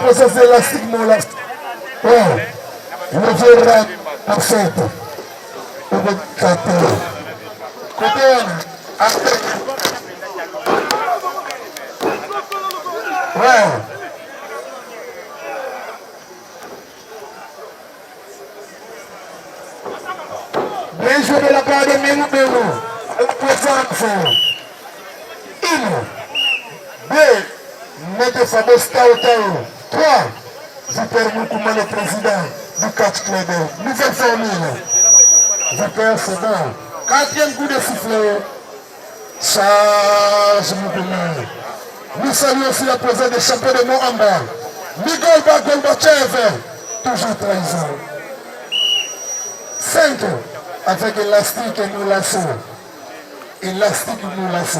process élastique, mon là. Ouais. Le vieux rap, en fait. On va capter. Côté, ouais. Bien joué de la part de Mérou Mérou. La présence. Une. Deux. Mettez Fabos Tao Tao. Trois. Super Moukouma, le président du catch club. Nouvelle formule. Super, c'est bon. Quatrième coup de sifflet. Charge Moukouma. Nous saluons aussi la présence des champions de Moamba. Miguel Bagolbachev. Toujours trahison. 5. Avec élastique et moulasso. Élastique et moulasso.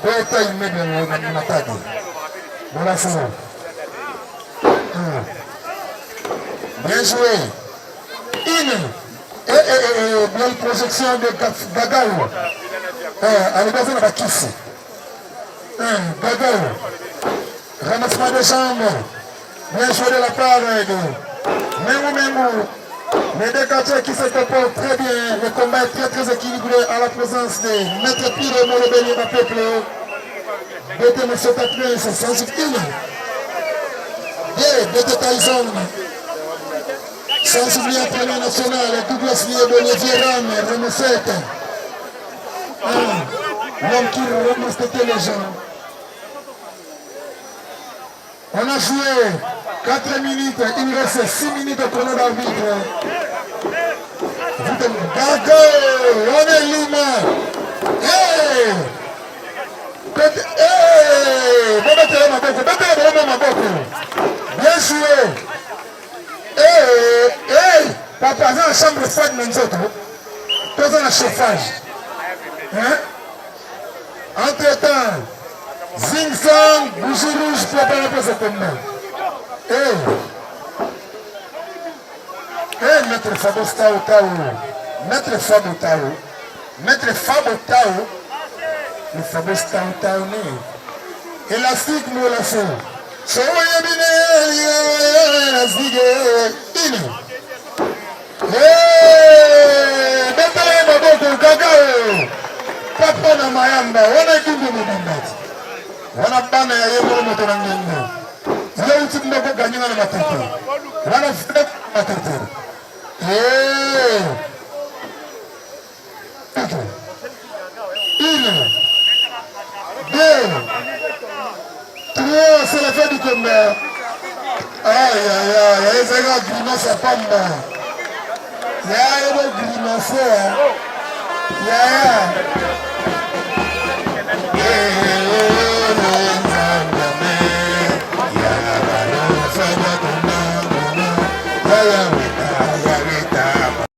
Bota immédiatement dans mon attaque. Moulasso. Bien joué. Une. Belle projection de Gagaou. Allez, dans la kiss. Gagaou. Ramassement de jambes. Bien joué de la part de Mérou. Les deux quartiers qui se comportent très bien. Le combat est très équilibré à la présence de Maître Pire Molobeli à peuple. Bête M. Tatoué, c'est sans une. Bête Tyson. Sans oublier le premier national, Douglas Lié de Lévieram, Remousset. L'homme qui ramasse les gens. On a joué 4 minutes, il reste 6 minutes au chrono d'arbitre. Gago, on est Lima. Hey! Bien joué. Hey! Papa, dans la chambre froide, nous autres. Dans le chauffage. Hein? Entre-temps, Zing Song, bougie rouge, préparez pour ce combat. Maître Fabo Tao. Maître Fabo Tao. Maître Fabo Tao. Le Fabo Tao. Élastique, nous la font. Soyez bien, élastique. Mettez ma boque, Gagao. Papa na Mayamba, on a tout de nous. On a pas mais il y a un moteur en ligne. Il y a un type de gagné dans le matin. On a fait la tête. Une, deux, trois, c'est la fin du combat. Aïe, c'est un grimace à Pamba. Il y a un grimace.